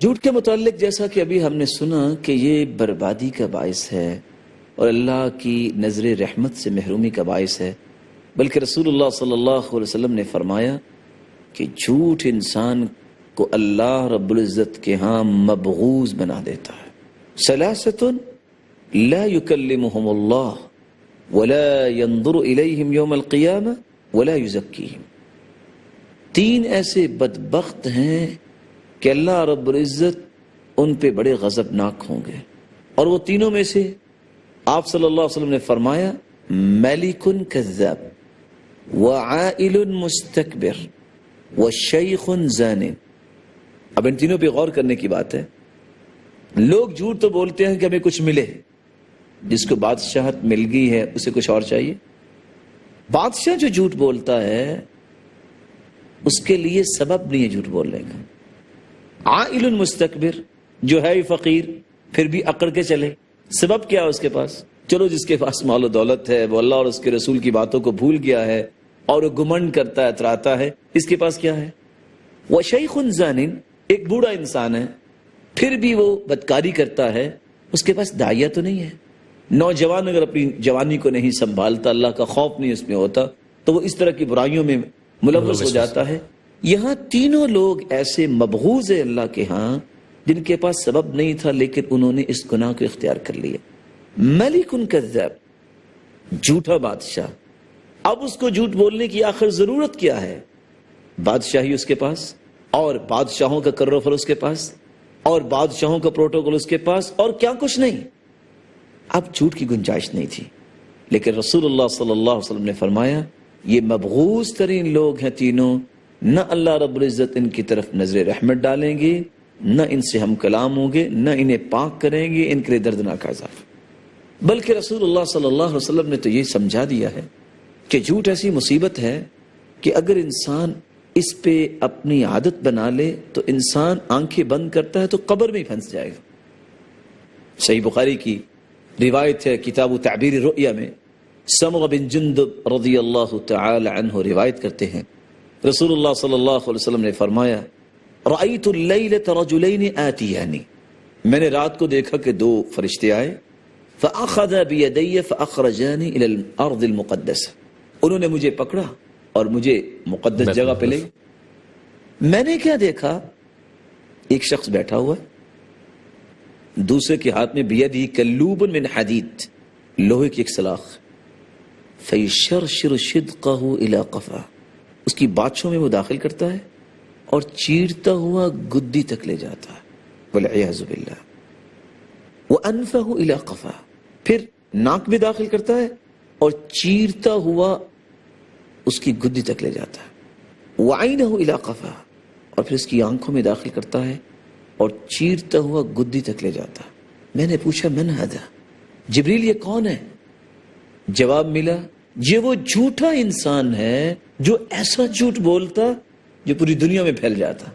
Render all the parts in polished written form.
جھوٹ کے متعلق جیسا کہ ابھی ہم نے سنا کہ یہ بربادی کا باعث ہے اور اللہ کی نظر رحمت سے محرومی کا باعث ہے، بلکہ رسول اللہ صلی اللہ علیہ وسلم نے فرمایا کہ جھوٹ انسان کو اللہ رب العزت کے ہاں مبغوض بنا دیتا ہے۔ ثلاثۃ لا یکلمہم اللہ ولا ينظر الیہم یوم القیامہ ولا یزکیہم، تین ایسے بدبخت ہیں کہ اللہ رب العزت ان پہ بڑے غضبناک ہوں گے، اور وہ تینوں میں سے آپ صلی اللہ علیہ وسلم نے فرمایا ملک کذاب وعائل مستکبر وشیخ زان۔ اب ان تینوں پہ غور کرنے کی بات ہے۔ لوگ جھوٹ تو بولتے ہیں کہ ہمیں کچھ ملے، جس کو بادشاہت مل گئی ہے اسے کچھ اور چاہیے۔ بادشاہ جو جھوٹ بولتا ہے اس کے لیے سبب نہیں ہے جھوٹ بولنے کا۔ عائل مستکبر، جو ہے فقیر پھر بھی اکڑ کے چلے، سبب کیا ہے اس کے پاس؟ چلو جس کے پاس مال و دولت ہے، وہ اللہ اور اس کے رسول کی باتوں کو بھول گیا ہے اور وہ گمنڈ کرتا ہے، اتراتا ہے، اس کے پاس کیا ہے؟ وہ شیخ زان، ایک بوڑھا انسان ہے پھر بھی وہ بدکاری کرتا ہے، اس کے پاس داعیہ تو نہیں ہے۔ نوجوان اگر اپنی جوانی کو نہیں سنبھالتا، اللہ کا خوف نہیں اس میں ہوتا، تو وہ اس طرح کی برائیوں میں ملوث ہو جاتا ہے۔ یہاں تینوں لوگ ایسے مبغوض ہیں اللہ کے ہاں جن کے پاس سبب نہیں تھا لیکن انہوں نے اس گناہ کو اختیار کر لیا۔ ملک کذاب، جھوٹا بادشاہ۔ اب اس کو جھوٹ بولنے کی آخر ضرورت کیا ہے؟ بادشاہی اس کے پاس، اور بادشاہوں کا کر و فر اس کے پاس، اور بادشاہوں کا پروٹوکول اس کے پاس، اور کیا کچھ نہیں۔ اب جھوٹ کی گنجائش نہیں تھی، لیکن رسول اللہ صلی اللہ علیہ وسلم نے فرمایا یہ مبغوض ترین لوگ ہیں تینوں، نہ اللہ رب العزت ان کی طرف نظر رحمت ڈالیں گے، نہ ان سے ہم کلام ہوں گے، نہ انہیں پاک کریں گے، ان کے لیے دردناک عذاب۔ بلکہ رسول اللہ صلی اللہ علیہ وسلم نے تو یہ سمجھا دیا ہے کہ جھوٹ ایسی مصیبت ہے کہ اگر انسان اس پہ اپنی عادت بنا لے تو انسان آنکھیں بند کرتا ہے تو قبر میں ہی پھنس جائے گا۔ صحیح بخاری کی روایت ہے، کتاب تعبیر رؤیا میں سمغ بن جندب رضی اللہ تعالی عنہ روایت کرتے ہیں، رسول اللہ صلی اللہ علیہ وسلم نے فرمایا رأیت اللیلۃ رجلین آتیانی، میں نے رات کو دیکھا کہ دو فرشتے آئے، فأخذا بیدی فأخرجانی الی الارض المقدسہ، انہوں نے مجھے پکڑا اور مجھے مقدس جگہ پہ لے۔ میں نے کیا دیکھا؟ ایک شخص بیٹھا ہوا ہے، دوسرے کے ہاتھ میں بیدی کلوب من حدید، لوہے کی ایک سلاخ، فیشرشر شدقہ الی قفا، اس کی باتشوں میں وہ داخل کرتا ہے اور چیرتا ہوا گدی تک لے جاتا ہے، والعیاذ باللہ، وانفہ الی قفا، پھر ناک بھی داخل کرتا ہے اور چیرتا ہوا اس کی گدی تک لے جاتا ہے، وعینہ الی قفا، اور پھر اس کی آنکھوں میں داخل کرتا ہے اور چیرتا ہوا گدی تک لے جاتا ہے۔ میں نے پوچھا من ھذا، جبریل یہ کون ہے؟ جواب ملا یہ وہ جھوٹا انسان ہے جو ایسا جھوٹ بولتا جو پوری دنیا میں پھیل جاتا۔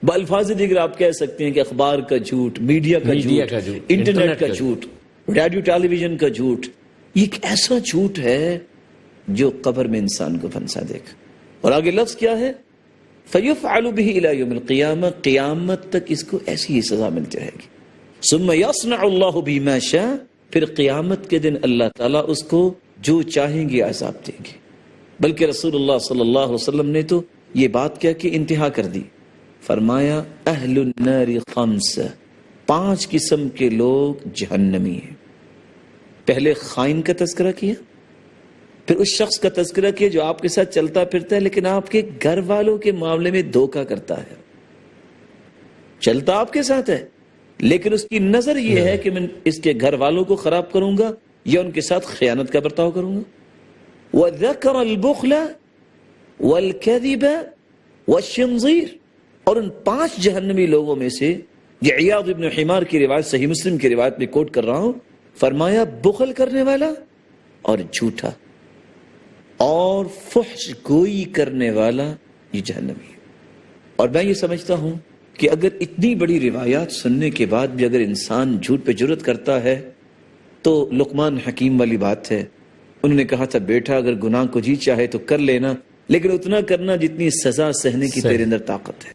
بالفاظ دیگر آپ کہہ سکتے ہیں کہ اخبار کا جھوٹ، میڈیا کا جھوٹ، انٹرنیٹ کا جھوٹ، ریڈیو ٹیلی ویژن کا جھوٹ، یہ ایک ایسا جھوٹ ہے جو قبر میں انسان کو پھنسا دے گا۔ اور آگے لفظ کیا ہے؟ فَيُفْعَلُ بِهِ إِلَى يَوْمِ الْقِيَامَةِ، قیامت تک اس کو ایسی ہی سزا ملتی رہے گی۔ ثُمَّ يَصْنَعُ اللَّهُ بِهِ مَا شَاءَ، پھر قیامت کے دن اللہ تعالیٰ اس کو جو چاہیں گے عذاب دیں گے۔ بلکہ رسول اللہ صلی اللہ علیہ وسلم نے تو یہ بات کہہ کے انتہا کر دی، فرمایا اہل النار خمس، 5 قسم کے لوگ جہنمی ہیں۔ پہلے خائن کا تذکرہ کیا، پھر اس شخص کا تذکرہ کیا جو آپ کے ساتھ چلتا پھرتا ہے لیکن آپ کے گھر والوں کے معاملے میں دھوکہ کرتا ہے، چلتا آپ کے ساتھ ہے لیکن اس کی نظر یہ ہے کہ میں اس کے گھر والوں کو خراب کروں گا یا ان کے ساتھ خیانت کا برتاؤ کروں گا۔ وَذَكَرَ الْبُخْلَ وَالْكَذِبَ وَالشِّنْظِيرَ، اور ان 5 جہنمی لوگوں میں سے یہ عیاض ابن حمار کی روایت صحیح مسلم کی روایت میں کوٹ کر رہا ہوں، فرمایا بخل کرنے والا اور جھوٹا اور فحش گوئی کرنے والا یہ جہنمی ہے۔ اور میں یہ سمجھتا ہوں کہ اگر اتنی بڑی روایات سننے کے بعد بھی اگر انسان جھوٹ پہ جرأت کرتا ہے تو لقمان حکیم والی بات ہے، انہوں نے کہا تھا بیٹا اگر گناہ کو جی چاہے تو کر لینا، لیکن اتنا کرنا جتنی سزا سہنے کی تیرے اندر طاقت ہے۔